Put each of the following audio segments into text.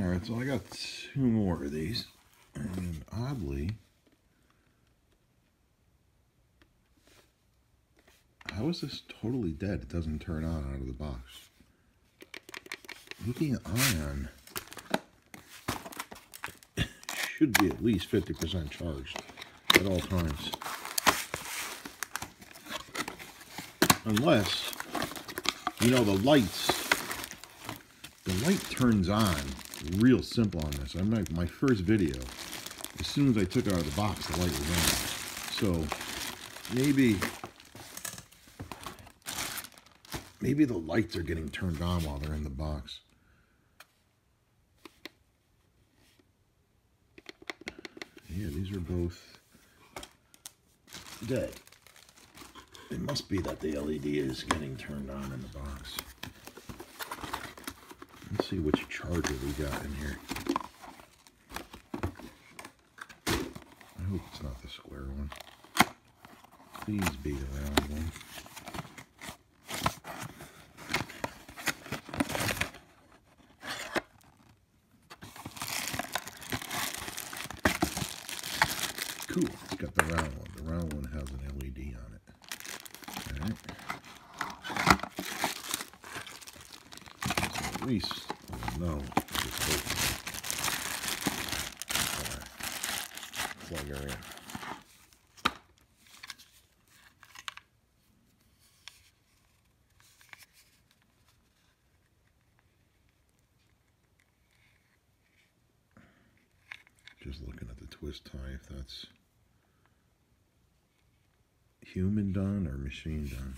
Alright, so I got 2 more of these, and oddly, how is this totally dead? It doesn't turn on out of the box. Looking ion should be at least 50% charged at all times. Unless, you know, the light turns on real simple on this. My first video, as soon as I took it out of the box, the light was on. So maybe the lights are getting turned on while they're in the box. Yeah, these are both dead. It must be that the LED is getting turned on in the box. Let's see which charger we got in here. I hope it's not the square one. Please be the round one. Cool, it's got the round one. The round one has an LED on it. Alright. So at least we'll know it's open. Alright. Plug her in. Just looking at the twist tie, if that's human done or machine done.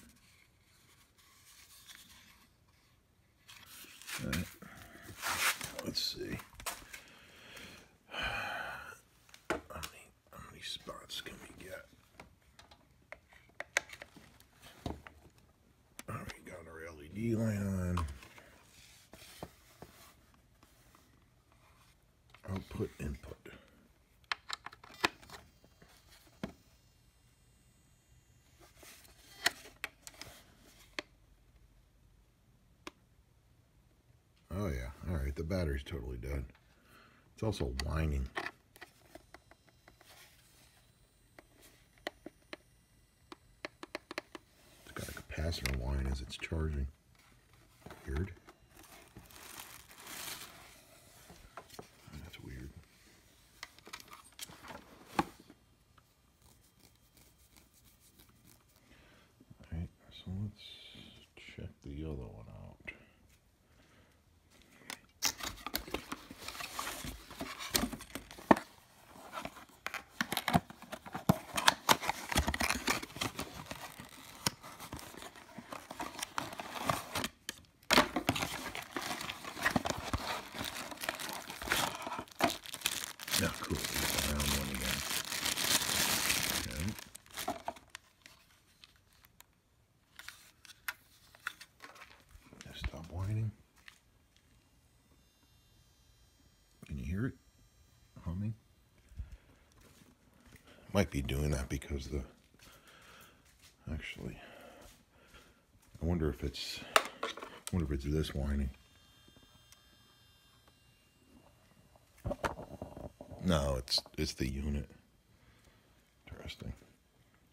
All right. Let's see. How many spots can we get? All right, we got our LED light on. Output, input. Oh yeah, all right, the battery's totally dead. It's also whining. It's got a capacitor whine as it's charging. Weird. That's weird. All right, so let's check the other one out. Yeah, cool. It's the round one again. Okay. Just stop whining. Can you hear it humming? Might be doing that because actually, I wonder if it's this whining. No, it's the unit. Interesting.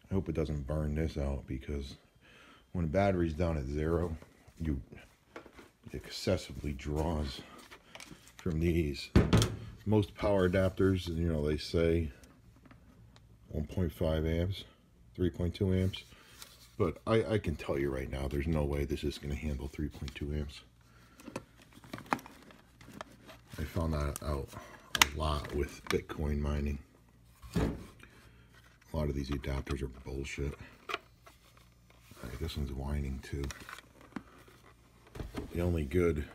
I hope it doesn't burn this out, because when the battery's down at 0, it excessively draws from these. Most power adapters, you know, they say 1.5 amps, 3.2 amps. But I can tell you right now, there's no way this is going to handle 3.2 amps. I found that out a lot with Bitcoin mining. A lot of these adapters are bullshit. Alright, this one's whining too. The only good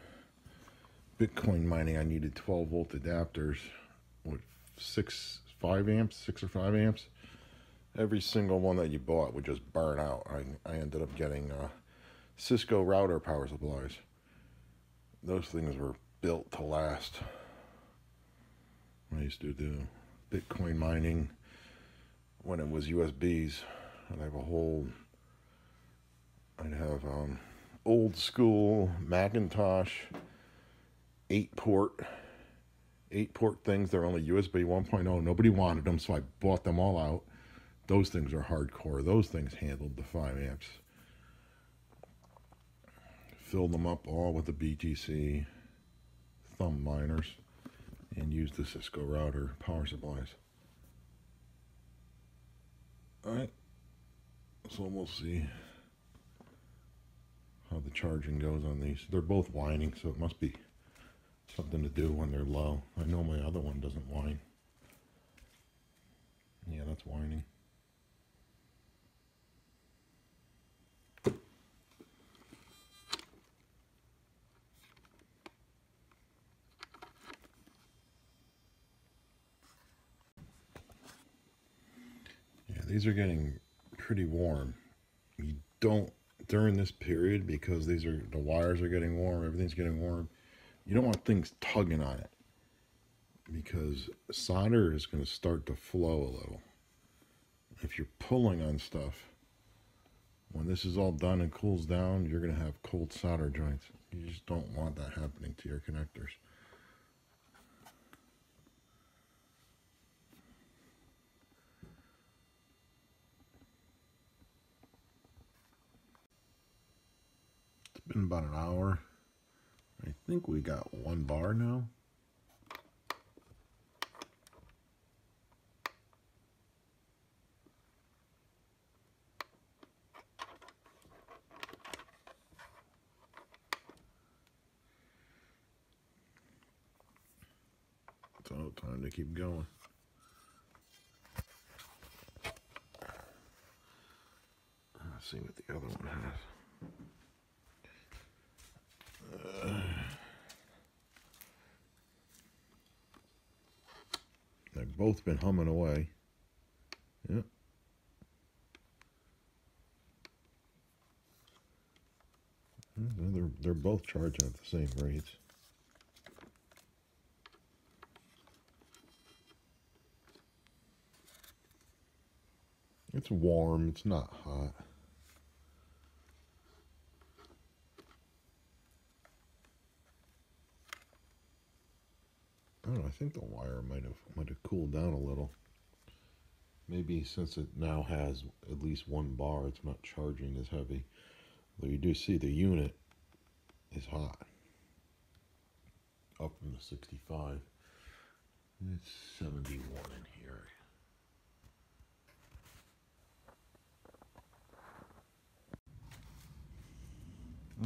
Bitcoin mining, I needed 12 volt adapters with 6 or 5 amps. Every single one that you bought would just burn out. I ended up getting Cisco router power supplies. Those things were built to last. I used to do Bitcoin mining when it was USBs. I'd have old school Macintosh 8-port 8-port things. They're only USB 1.0. Nobody wanted them, so I bought them all out. Those things are hardcore. Those things handled the 5 amps. Filled them up all with the BTC thumb miners and used the Cisco router power supplies. Alright, so we'll see how the charging goes on these. They're both whining, so it must be something to do when they're low. I know my other one doesn't whine. Yeah, that's whining. Yeah, these are getting pretty warm. You don't, during this period, because the wires are getting warm, everything's getting warm, you don't want things tugging on it, because solder is going to start to flow a little. If you're pulling on stuff, when this is all done and cools down, you're going to have cold solder joints. You just don't want that happening to your connectors. It's been about an hour. I think we got 1 bar now. So time to keep going. Let's see what the other one has. They've both been humming away. Yep. They're both charging at the same rates. It's warm, it's not hot. I don't know, I think the wire might have cooled down a little. Maybe since it now has at least 1 bar, it's not charging as heavy. Though you do see the unit is hot. Up from the 65. It's 71 in here.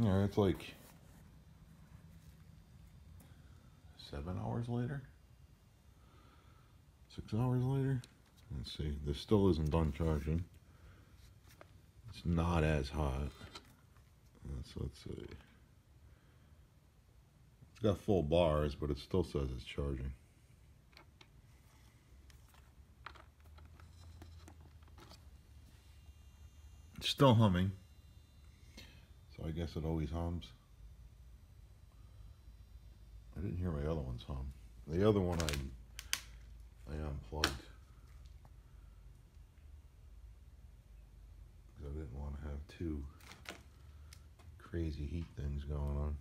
Yeah, it's like 7 hours later. 6 hours later. Let's see. This still isn't done charging. It's not as hot. Let's see. It's got full bars, but it still says it's charging. It's still humming. So I guess it always hums. I didn't hear my other ones hum. The other one I unplugged. Because I didn't want to have 2 crazy heat things going on.